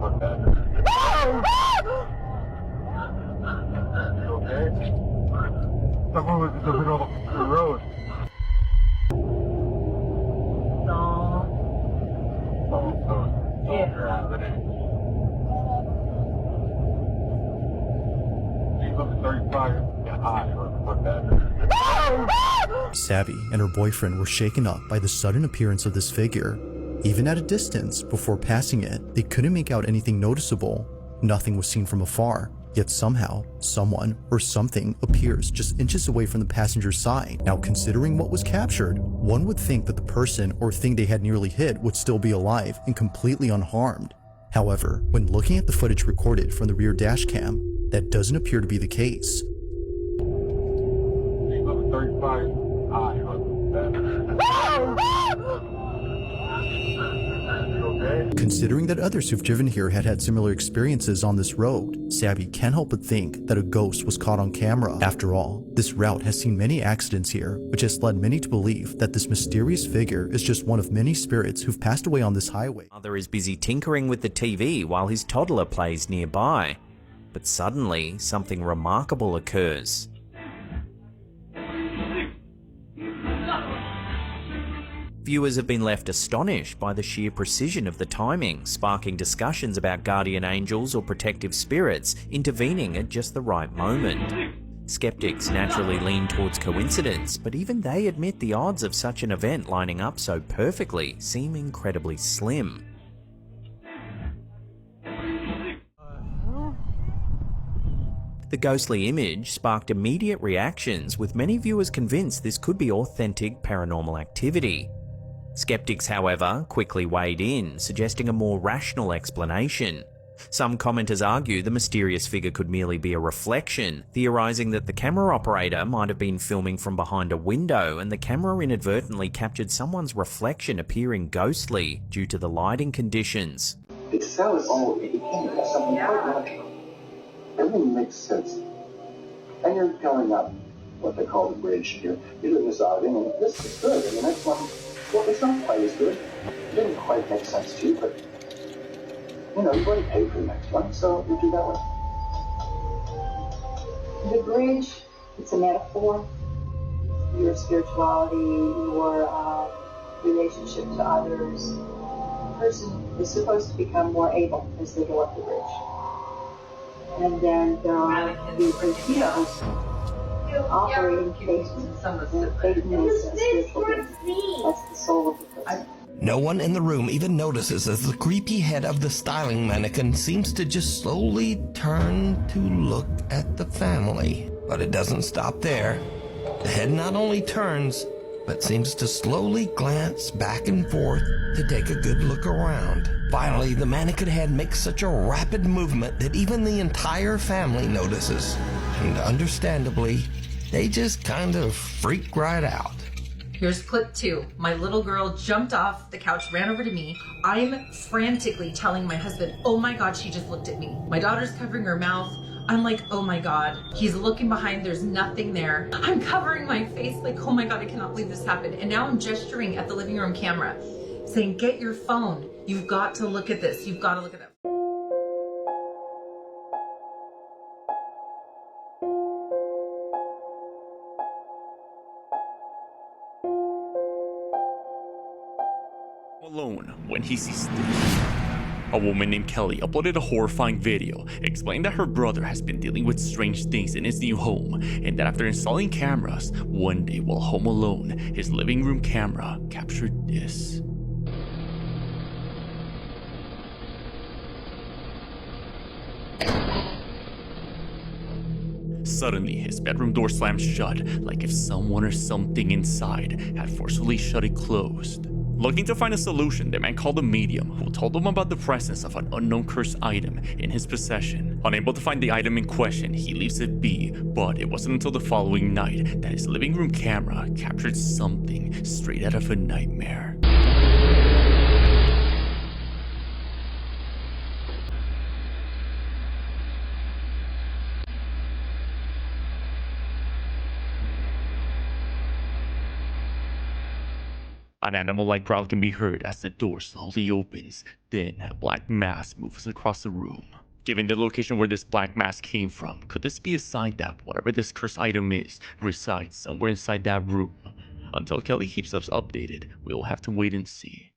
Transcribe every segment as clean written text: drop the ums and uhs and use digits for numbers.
Okay? Someone was in the middle of the road. Savvy and her boyfriend were shaken up by the sudden appearance of this figure. Even at a distance, before passing it, they couldn't make out anything noticeable. Nothing was seen from afar, yet somehow, someone or something appears just inches away from the passenger's side. Now, considering what was captured, one would think that the person or thing they had nearly hit would still be alive and completely unharmed. However, when looking at the footage recorded from the rear dash cam, that doesn't appear to be the case. Considering that others who've driven here had similar experiences on this road, Savvy can't help but think that a ghost was caught on camera. After all, this route has seen many accidents here, which has led many to believe that this mysterious figure is just one of many spirits who've passed away on this highway. Mother is busy tinkering with the TV while his toddler plays nearby. But suddenly, something remarkable occurs. Viewers have been left astonished by the sheer precision of the timing, sparking discussions about guardian angels or protective spirits intervening at just the right moment. Skeptics naturally lean towards coincidence, but even they admit the odds of such an event lining up so perfectly seem incredibly slim. The ghostly image sparked immediate reactions, with many viewers convinced this could be authentic paranormal activity. Skeptics, however, quickly weighed in, suggesting a more rational explanation. Some commenters argue the mysterious figure could merely be a reflection, theorizing that the camera operator might have been filming from behind a window and the camera inadvertently captured someone's reflection appearing ghostly due to the lighting conditions. It sounds almost, it became something quite natural. Everything makes sense. And you're going up what they call the bridge. You're doing this outing, and this is good. And the next one, well, it's not quite as good. It didn't quite make sense to you, but, you know, you've already paid for the next one, so you do that one. The bridge, it's a metaphor. Your spirituality, your relationship to others. The person is supposed to become more able as they go up the bridge. And then there are the bridge people operating faith, and faith is a spiritual being. That's the soul of the person. No one in the room even notices as the creepy head of the styling mannequin seems to just slowly turn to look at the family. But it doesn't stop there. The head not only turns, but seems to slowly glance back and forth to take a good look around. Finally, the mannequin head makes such a rapid movement that even the entire family notices. And understandably, they just kind of freak right out. Here's clip 2. My little girl jumped off the couch, ran over to me. I'm frantically telling my husband, oh my God, she just looked at me. My daughter's covering her mouth. I'm like, oh my God. He's looking behind, there's nothing there. I'm covering my face like, oh my God, I cannot believe this happened. And now I'm gesturing at the living room camera, saying, get your phone. You've got to look at this. You've got to look at that. Alone when he sees this. A woman named Kelly uploaded a horrifying video explaining that her brother has been dealing with strange things in his new home, and that after installing cameras, one day while home alone, his living room camera captured this. Suddenly, his bedroom door slammed shut, like if someone or something inside had forcefully shut it closed. Looking to find a solution, the man called a medium who told him about the presence of an unknown cursed item in his possession. Unable to find the item in question, he leaves it be, but it wasn't until the following night that his living room camera captured something straight out of a nightmare. An animal-like growl can be heard as the door slowly opens. Then a black mass moves across the room. Given the location where this black mass came from, could this be a sign that whatever this cursed item is resides somewhere inside that room? Until Kelly keeps us updated, we'll have to wait and see.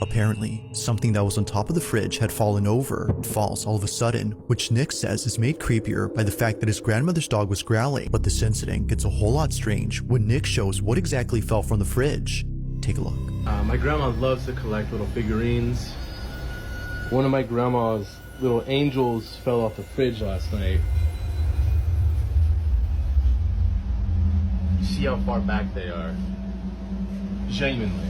Apparently, something that was on top of the fridge had fallen over and falls all of a sudden, which Nick says is made creepier by the fact that his grandmother's dog was growling. But this incident gets a whole lot strange when Nick shows what exactly fell from the fridge. Take a look. My grandma loves to collect little figurines. One of my grandma's little angels fell off the fridge last night. You see how far back they are? Genuinely.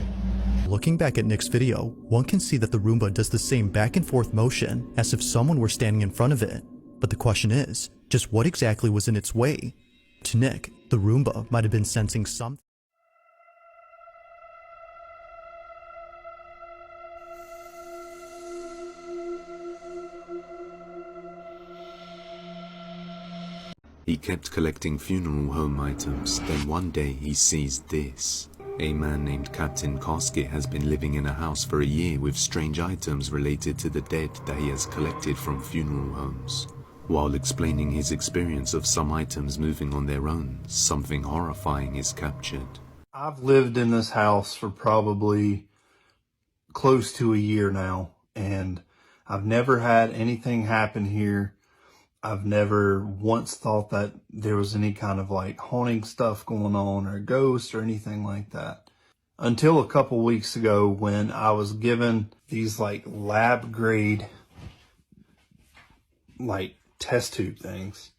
Looking back at Nick's video, one can see that the Roomba does the same back and forth motion as if someone were standing in front of it. But the question is, just what exactly was in its way? To Nick, the Roomba might have been sensing something. He kept collecting funeral home items, then one day he sees this. A man named Captain Koskett has been living in a house for a year with strange items related to the dead that he has collected from funeral homes. While explaining his experience of some items moving on their own, something horrifying is captured. I've lived in this house for probably close to a year now, and I've never had anything happen here. I've never once thought that there was any kind of like haunting stuff going on or ghosts or anything like that. Until a couple weeks ago when I was given these like lab grade like test tube things.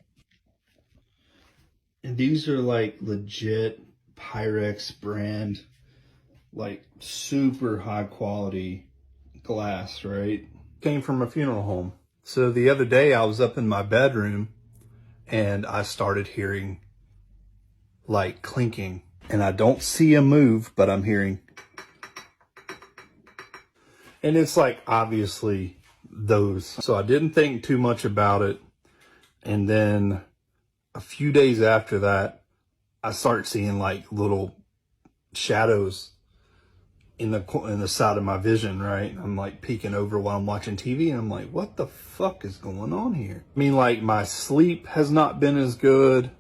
And these are like legit Pyrex brand, like super high quality glass, right? Came from a funeral home. So the other day I was up in my bedroom and I started hearing like clinking, and I don't see a move, but I'm hearing. And it's like obviously those. So I didn't think too much about it. And then a few days after that, I start seeing like little shadows in the side of my vision, right? I'm like peeking over while I'm watching TV, and I'm like, what the fuck is going on here? I mean, like, my sleep has not been as good.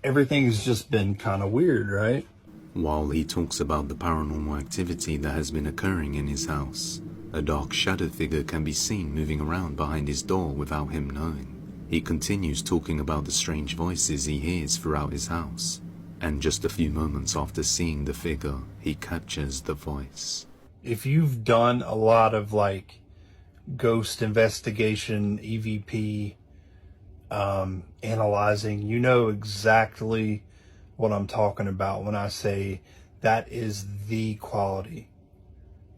Everything's just been kind of weird, right? While he talks about the paranormal activity that has been occurring in his house, a dark shadow figure can be seen moving around behind his door without him knowing. He continues talking about the strange voices he hears throughout his house. And just a few moments after seeing the figure, he captures the voice. If you've done a lot of like ghost investigation, EVP, analyzing, you know exactly what I'm talking about when I say that is the quality.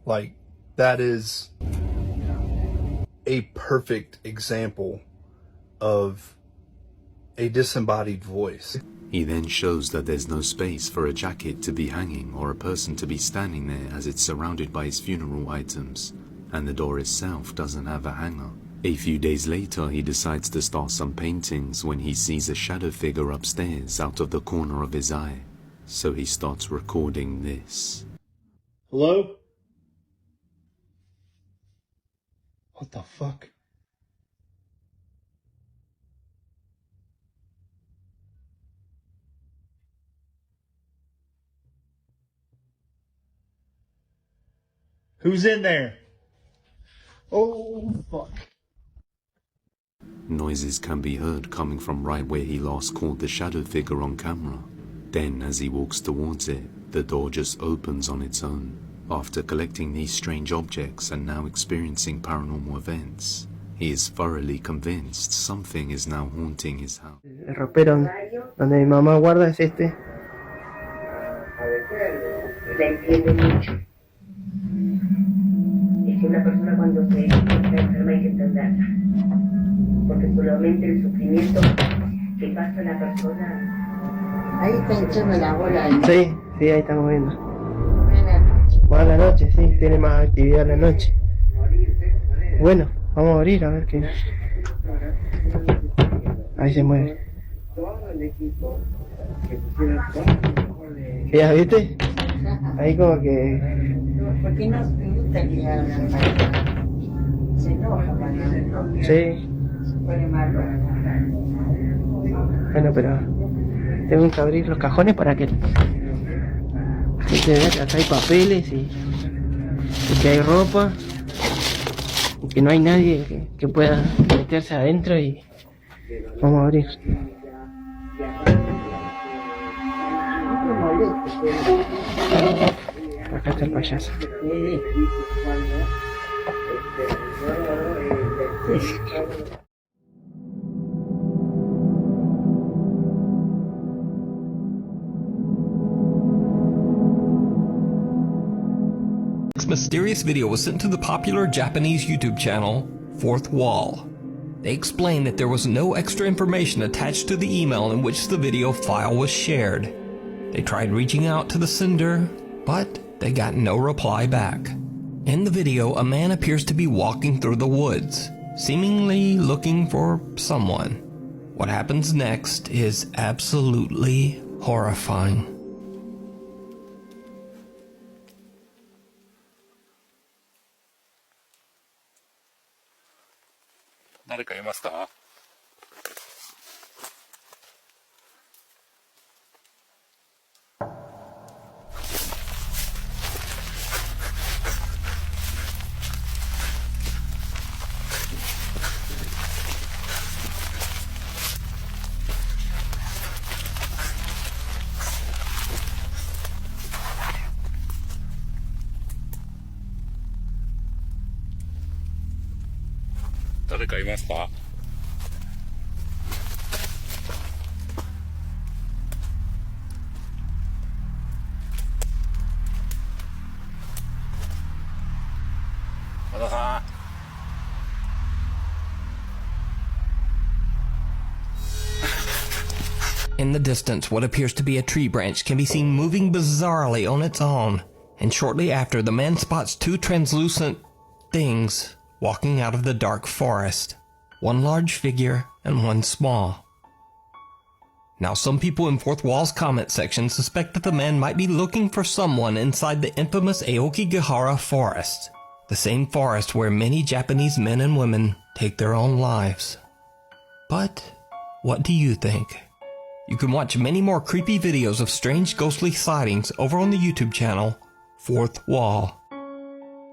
Like, that is a perfect example of a disembodied voice. He then shows that there's no space for a jacket to be hanging or a person to be standing there, as it's surrounded by his funeral items, and the door itself doesn't have a hanger. A few days later, he decides to start some paintings when he sees a shadow figure upstairs out of the corner of his eye. So he starts recording this. Hello? What the fuck? Who's in there? Oh, fuck. Noises can be heard coming from right where he last caught the shadow figure on camera. Then, as he walks towards it, the door just opens on its own. After collecting these strange objects and now experiencing paranormal events, he is thoroughly convinced something is now haunting his house. El ropero donde mi mamá guarda es este. La entiende mucho. Es que una persona cuando se está enferma hay que entenderla. Porque solamente el sufrimiento que pasa la persona. Ahí está hinchando la bola. Sí, sí, ahí estamos viendo. Más a la noche, sí, tiene más actividad a la noche. Bueno, vamos a abrir a ver qué. Ahí se mueve. ¿Ya viste? Ahí como que... ¿Por qué no me gusta que hagan para? Se enoja para no. Sí. Se pone malo. Bueno, pero tengo que abrir los cajones para que se vea que acá hay papeles y que hay ropa y que no hay nadie que pueda meterse adentro y vamos a abrir. Acá está el payaso. This mysterious video was sent to the popular Japanese YouTube channel, Fourth Wall. They explained that there was no extra information attached to the email in which the video file was shared. They tried reaching out to the sender, but they got no reply back. In the video, a man appears to be walking through the woods, seemingly looking for someone. What happens next is absolutely horrifying. 誰かいますか？誰かいますか？ 和田さん。 In the distance, what appears to be a tree branch can be seen moving bizarrely on its own, and shortly after, the man spots two translucent things walking out of the dark forest. One large figure and one small. Now, some people in Fourth Wall's comment section suspect that the man might be looking for someone inside the infamous Aokigahara forest, the same forest where many Japanese men and women take their own lives. But what do you think? You can watch many more creepy videos of strange ghostly sightings over on the YouTube channel, Fourth Wall.